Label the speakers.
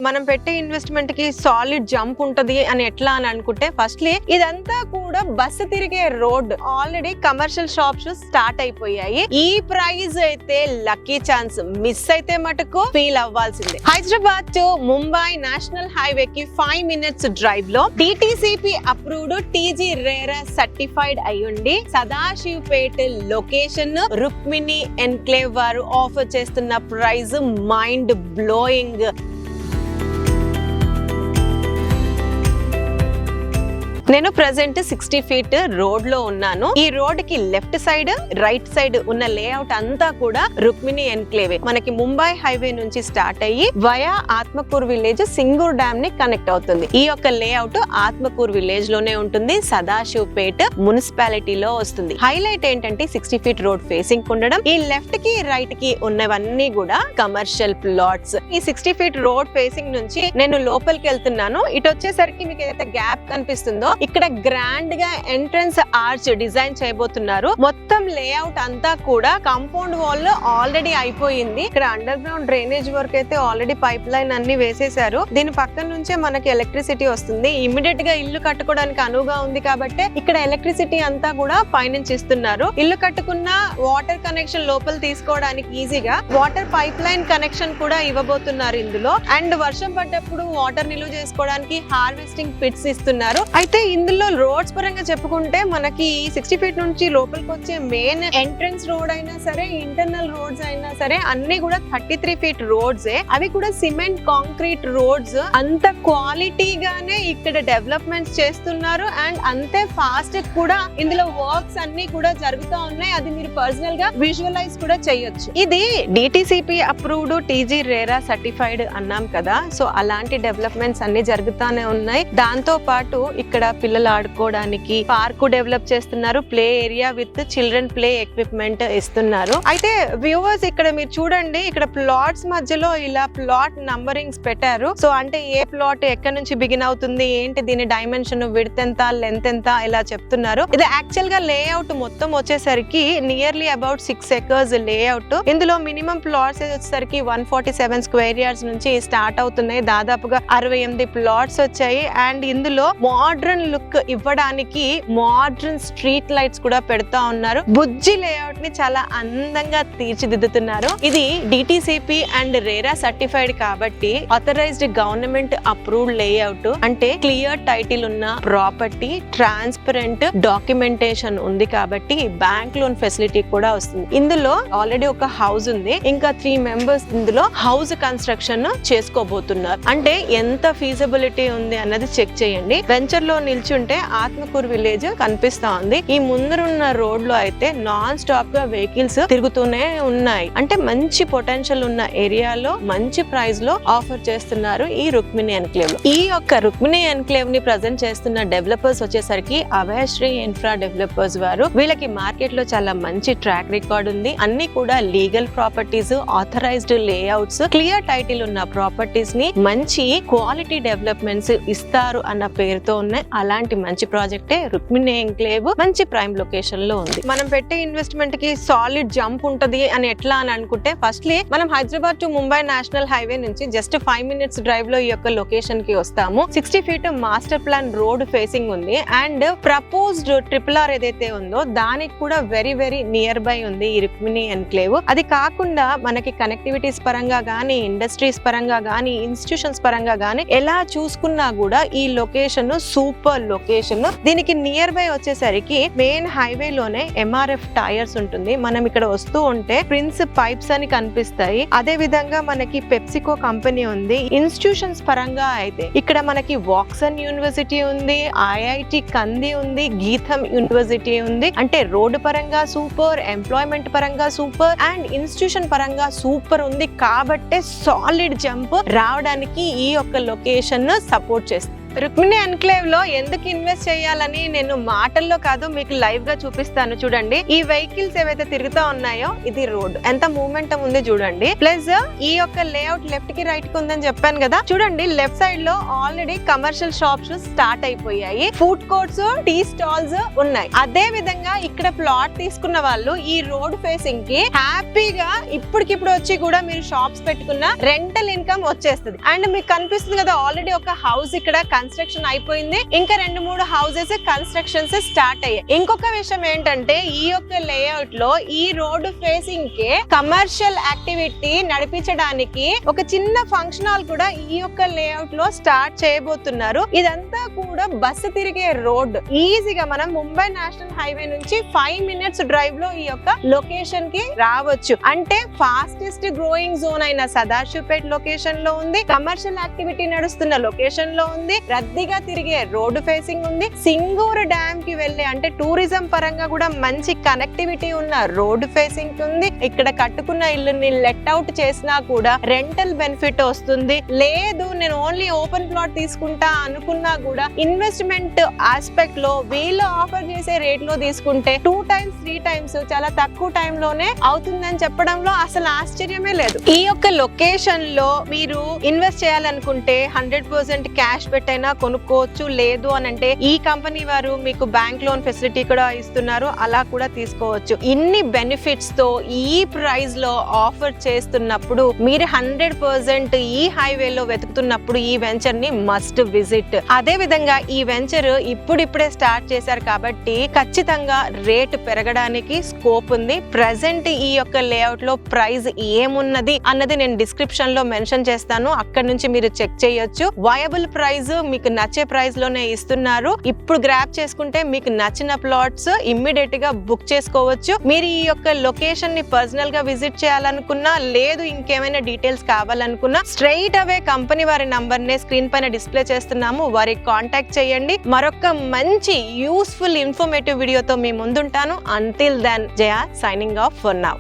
Speaker 1: మనం పెట్టే ఇన్వెస్ట్మెంట్ కి సాలిడ్ జంప్ ఉంటది అని ఎట్లా అని అనుకుంటే ఫస్ట్లీ ఇదంతా కూడా బస్సు తిరిగే road, already commercial shops start అయిపోయాయి. ఈ ప్రైస్ అయితే లక్కీ ఛాన్స్, మిస్ అయితే మటుకు ఫీల్ అవ్వాల్సిందే. Hyderabad to Mumbai national highway కి 5 minutes డ్రైవ్ లో DTCP approved TG RERA certified అయ్యుండి సదాశివపేట లొకేషన్ రుక్మిణి ఎన్క్లేవ్ వారు ఆఫర్ చేస్తున్న ప్రైస్ మైండ్ బ్లోయింగ్. నేను ప్రెసెంట్ 60 feet రోడ్ లో ఉన్నాను. ఈ రోడ్ కి లెఫ్ట్ సైడ్ రైట్ సైడ్ ఉన్న లేఅవుట్ అంతా కూడా రుక్మిణి ఎన్క్లేవే. మనకి ముంబై హైవే నుంచి స్టార్ట్ అయ్యి via Atmakur village Singur dam ని కనెక్ట్ అవుతుంది. ఈ యొక్క లేఅవుట్ ఆత్మకూర్ విలేజ్ లోనే ఉంటుంది, సదాశివపేట మున్సిపాలిటీలో వస్తుంది. హైలైట్ ఏంటంటే 60 feet రోడ్ ఫేసింగ్ ఉండడం, ఈ లెఫ్ట్ కి రైట్ కి ఉన్నవన్నీ కూడా కమర్షియల్ ప్లాట్స్. ఈ 60 feet రోడ్ ఫేసింగ్ నుంచి నేను లోపలికి వెళ్తున్నాను. ఇటు వచ్చేసరికి మీకు ఏదైతే గ్యాప్ కనిపిస్తుందో ఇక్కడ గ్రాండ్ గా ఎంట్రన్స్ ఆర్చ్ డిజైన్ చేయబోతున్నారు. మొత్తం లేఅవుట్ అంతా కూడా కాంపౌండ్ వాల్ లో ఆల్రెడీ అయిపోయింది. ఇక్కడ అండర్ గ్రౌండ్ డ్రైనేజ్ వర్క్ అయితే ఆల్రెడీ పైప్ లైన్ అన్ని వేసేసారు. దీని పక్కన నుంచే మనకి ఎలక్ట్రిసిటీ వస్తుంది. ఇమీడియట్ గా ఇల్లు కట్టుకోవడానికి అనువుగా ఉంది కాబట్టి ఇక్కడ ఎలక్ట్రిసిటీ అంతా కూడా పైనుంచి ఇస్తున్నారు. ఇల్లు కట్టుకున్న వాటర్ కనెక్షన్ లోపల తీసుకోవడానికి ఈజీగా వాటర్ పైప్ లైన్ కనెక్షన్ కూడా ఇవ్వబోతున్నారు ఇందులో. అండ్ వర్షం పడ్డప్పుడు వాటర్ నిల్వ చేసుకోవడానికి హార్వెస్టింగ్ పిట్స్ ఇస్తున్నారు. అయితే ఇందులో రోడ్స్ పరంగా చెప్పుకుంటే మనకి 60 feet నుంచి లోపలికి వచ్చే మెయిన్ ఎంట్రన్స్ రోడ్ అయినా సరే, ఇంటర్నల్ రోడ్స్ అయినా సరే అన్ని కూడా 33 feet రోడ్స్. అవి కూడా సిమెంట్ కాంక్రీట్ రోడ్స్. అంత క్వాలిటీగానే ఇక్కడ డెవలప్మెంట్స్ చేస్తున్నారు అండ్ అంతే ఫాస్ట్ కూడా ఇందులో వర్క్స్ అన్ని కూడా జరుగుతూ ఉన్నాయి. అది మీరు పర్సనల్ గా విజువలైజ్ కూడా చేయొచ్చు. ఇది DTCP approved TG RERA certified అన్నాం కదా, సో అలాంటి డెవలప్మెంట్స్ అన్ని జరుగుతానే ఉన్నాయి. దాంతో పాటు ఇక్కడ పిల్లలు ఆడుకోవడానికి పార్కు డెవలప్ చేస్తున్నారు. Play area with children play equipment ఇస్తున్నారు. అయితే వ్యూవర్స్ ఇక్కడ మీరు చూడండి, ఇక్కడ ప్లాట్స్ మధ్యలో ఇలా ప్లాట్ నంబరింగ్స్ పెట్టారు. సో అంటే ఏ ప్లాట్ ఎక్కడ నుంచి బిగిన్ అవుతుంది, ఏంటి దీని డైమెన్షన్, విడ్త్ ఎంత, లెంత్ ఎంత, ఇలా చెప్తున్నారు. ఇది యాక్చువల్ గా లేఅవుట్ మొత్తం వచ్చేసరికి నియర్లీ అబౌట్ 6 acres లేఅవుట్. ఇందులో మినిమం ప్లాట్స్ వచ్చేసరికి 147 square yards నుంచి స్టార్ట్ అవుతున్నాయి. దాదాపుగా 68 ప్లాట్స్ వచ్చాయి. అండ్ ఇందులో మోడ్రన్ లుక్ ఇవ్వడానికి మోడ్రన్ స్ట్రీట్ లైట్స్ కూడా పెడతా ఉన్నారు. బుజ్జి లేఅవుట్ ని చాలా అందంగా తీర్చిదిద్దుతున్నారు. ఇది డిటిసిపి అండ్ రేరా సర్టిఫైడ్ కాబట్టి ఆథరైజ్డ్ గవర్నమెంట్ అప్రూవ్డ్ లేఅవుట్, అంటే క్లియర్ టైటిల్ ఉన్న ప్రాపర్టీ, ట్రాన్స్పరెంట్ డాక్యుమెంటేషన్ ఉంది కాబట్టి బ్యాంక్ లోన్ ఫెసిలిటీ కూడా వస్తుంది. ఇందులో ఆల్రెడీ ఒక హౌస్ ఉంది, ఇంకా 3 members ఇందులో హౌస్ కన్స్ట్రక్షన్ చేసుకోబోతున్నారు. అంటే ఎంత ఫీజిబిలిటీ ఉంది అన్నది చెక్ చేయండి. వెంచర్ లో నిల్చుంటే ఆత్మకూర్ విలేజ్ కనిపిస్తా ఉంది. ఈ ముందరున్న రోడ్ లో అయితే నాన్ స్టాప్ గా వెహికల్స్ తిరుగుతూనే ఉన్నాయి. అంటే మంచి పొటెన్షియల్ ఉన్న ఏరియాలో మంచి ప్రైస్ లో ఆఫర్ చేస్తున్నారు ఈ రుక్మిణి ఎన్క్లేవ్ లో. ఈ యొక్క రుక్మిణి ఎన్క్లేవ్ ని ప్రజెంట్ చేస్తున్న డెవలపర్స్ వచ్చేసరికి అభయశ్రీ ఇన్ఫ్రా డెవలపర్స్ వారు. వీళ్ళకి మార్కెట్ లో చాలా మంచి ట్రాక్ రికార్డ్ ఉంది. అన్ని కూడా legal properties, authorised layouts, clear title ఉన్న ప్రాపర్టీస్ ని మంచి క్వాలిటీ డెవలప్మెంట్స్ ఇస్తారు అన్న పేరుతో ఉన్నాయి. అలాంటి మంచి ప్రాజెక్టే రుక్మిణి ఎన్క్లేవ్, మంచి ప్రైమ్ లొకేషన్ లో ఉంది. మనం పెట్టే ఇన్వెస్ట్మెంట్ కి సాలిడ్ జంప్ ఉంటది అని ఎట్లా అని అనుకుంటే ఫస్ట్లీ మనం Hyderabad to Mumbai national highway నుంచి జస్ట్ 5 minutes డ్రైవ్ లో ఈ యొక్క లొకేషన్ కి వస్తాము. 60 feet master plan road facing ఉంది అండ్ ప్రపోజ్డ్ RRR ఏదైతే ఉందో దానికి కూడా వెరీ వెరీ నియర్ బై ఉంది ఈ రుక్మిణి ఎన్క్లేవ్. అది కాకుండా మనకి కనెక్టివిటీస్ పరంగా గానీ, ఇండస్ట్రీస్ పరంగా గానీ, ఇన్స్టిట్యూషన్స్ పరంగా గానీ ఎలా చూసుకున్నా కూడా ఈ లొకేషన్ సూపర్ లొకేషన్. దీనికి నియర్ బై వచ్చేసరికి మెయిన్ హైవే లోనే MRF టైర్స్ ఉంటుంది. మనం ఇక్కడ వస్తూ ఉంటే ప్రిన్స్ పైప్స్ అని కనిపిస్తాయి. అదే విధంగా మనకి పెప్సికో కంపెనీ ఉంది. ఇన్స్టిట్యూషన్స్ పరంగా అయితే ఇక్కడ మనకి వాక్సన్ యూనివర్సిటీ ఉంది, IIT కంది ఉంది, గీతం యూనివర్సిటీ ఉంది. అంటే రోడ్డు పరంగా సూపర్, ఎంప్లాయ్మెంట్ పరంగా సూపర్ అండ్ ఇన్స్టిట్యూషన్ పరంగా సూపర్ ఉంది. కాబట్టే సాలిడ్ జంప్ రావడానికి ఈ యొక్క లొకేషన్ సపోర్ట్ చేస్తుంది. రుక్మిణి ఎన్క్లేవ్ లో ఎందుకు ఇన్వెస్ట్ చేయాలని నేను మాటల్లో కాదు మీకు లైవ్ గా చూపిస్తాను చూడండి. ఈ వెహికల్స్ ఏవైతే తిరుగుతా ఉన్నాయో ఇది రోడ్ ఎంత మూవ్మెంట్ ఉంది చూడండి. ప్లస్ ఈ యొక్క లేఅవుట్ లెఫ్ట్ కి రైట్ కి ఉందని చెప్పాను కదా, చూడండి లెఫ్ట్ సైడ్ లో ఆల్రెడీ కమర్షియల్ షాప్స్ స్టార్ట్ అయిపోయాయి, ఫుడ్ కోర్ట్స్, టీ స్టాల్స్ ఉన్నాయి. అదే విధంగా ఇక్కడ ప్లాట్ తీసుకున్న వాళ్ళు ఈ రోడ్ ఫేసింగ్ కి హ్యాపీగా ఇప్పటికిప్పుడు వచ్చి కూడా మీరు షాప్స్ పెట్టుకున్న రెంటల్ ఇన్కమ్ వచ్చేస్తుంది. అండ్ మీకు కనిపిస్తుంది కదా ఆల్రెడీ ఒక హౌస్ ఇక్కడ కన్స్ట్రక్షన్ అయిపోయింది, ఇంకా 2-3 హౌసెస్ కన్స్ట్రక్షన్స్ స్టార్ట్ అయ్యాయి. ఇంకొక విషయం ఏంటంటే ఈ యొక్క లేఅవుట్ లో ఈ రోడ్ ఫేసింగ్ కి కమర్షియల్ యాక్టివిటీ నడిపించడానికి ఒక చిన్న ఫంక్షన్ హాల్ కూడా ఈ యొక్క లేఅవుట్ లో స్టార్ట్ చేయబోతున్నారు. ఇదంతా కూడా బస్సు తిరిగే రోడ్, ఈజీగా మనం ముంబై నేషనల్ హైవే నుంచి 5 minutes డ్రైవ్ లో ఈ యొక్క లొకేషన్ కి రావచ్చు. అంటే ఫాస్టెస్ట్ గ్రోయింగ్ జోన్ అయిన సదాశివపేట్ లొకేషన్ లో ఉంది, కమర్షియల్ యాక్టివిటీ నడుస్తున్న లొకేషన్ లో ఉంది, రద్దీగా తిరిగే రోడ్డు ఫేసింగ్ ఉంది, సింగూరు డ్యామ్ కి వెళ్ళే అంటే టూరిజం పరంగా కూడా మంచి కనెక్టివిటీ ఉన్న రోడ్డు ఫేసింగ్ ఉంది. ఇక్కడ కట్టుకున్న ఇల్లుని లెట్ అవుట్ చేసినా కూడా రెంటల్ బెనిఫిట్ వస్తుంది. లేదు నేను ఓన్లీ ఓపెన్ ప్లాట్ తీసుకుంటా అనుకున్నా కూడా ఇన్వెస్ట్మెంట్ ఆస్పెక్ట్ లో వీళ్ళు ఆఫర్ చేసే రేట్ లో తీసుకుంటే 2 times 3 times చాలా తక్కువ టైం లోనే అవుతుందని చెప్పడంలో అసలు ఆశ్చర్యమే లేదు. ఈ యొక్క లొకేషన్ లో మీరు ఇన్వెస్ట్ చేయాలనుకుంటే 100% క్యాష్ పెట్టైనా కొనుక్కోవచ్చు. లేదు అని అంటే ఈ కంపెనీ వారు మీకు బ్యాంక్ లోన్ ఫెసిలిటీ కూడా ఇస్తున్నారు, అలా కూడా తీసుకోవచ్చు. ఇన్ని బెనిఫిట్స్ తో ఈ ప్రైస్ లో ఆఫర్ చేస్తున్నప్పుడు మీరు 100% ఈ హైవే లో వెతుకుతున్నప్పుడు ఈ వెంచర్ ని మస్ట్ విజిట్. అదే విధంగా ఈ వెంచర్ ఇప్పుడిప్పుడే స్టార్ట్ చేశారు కాబట్టి ఖచ్చితంగా రేట్ పెరగడానికి స్కోప్ ఉంది. ప్రెసెంట్ ఈ యొక్క లేఅవుట్ లో ప్రైస్ ఏమున్నది అన్నది నేను డిస్క్రిప్షన్ లో మెన్షన్ చేస్తాను, అక్కడ నుంచి మీరు చెక్ చేయొచ్చు. వయబుల్ ప్రైస్ మీకు నచ్చే ప్రైస్ లోనే ఇస్తున్నారు. ఇప్పుడు గ్రాప్ చేసుకుంటే మీకు నచ్చిన ప్లాట్స్ ఇమ్మీడియట్ గా బుక్ చేసుకోవచ్చు. మీరు ఈ యొక్క లొకేషన్ ని పర్సనల్ గా విజిట్ చేయాలనుకున్నా, లేదు ఇంకేమైనా డీటెయిల్స్ కావాలనుకున్నా స్ట్రైట్ అవే కంపెనీ వారి నంబర్ నే స్క్రీన్ పైన డిస్ప్లే చేస్తున్నాము, వారికి కాంటాక్ట్ చేయండి. మరొక మంచి యూస్ఫుల్ ఇన్ఫర్మేటివ్ వీడియోతో మీ ముందుంటాను. Until then Jaya signing off for now.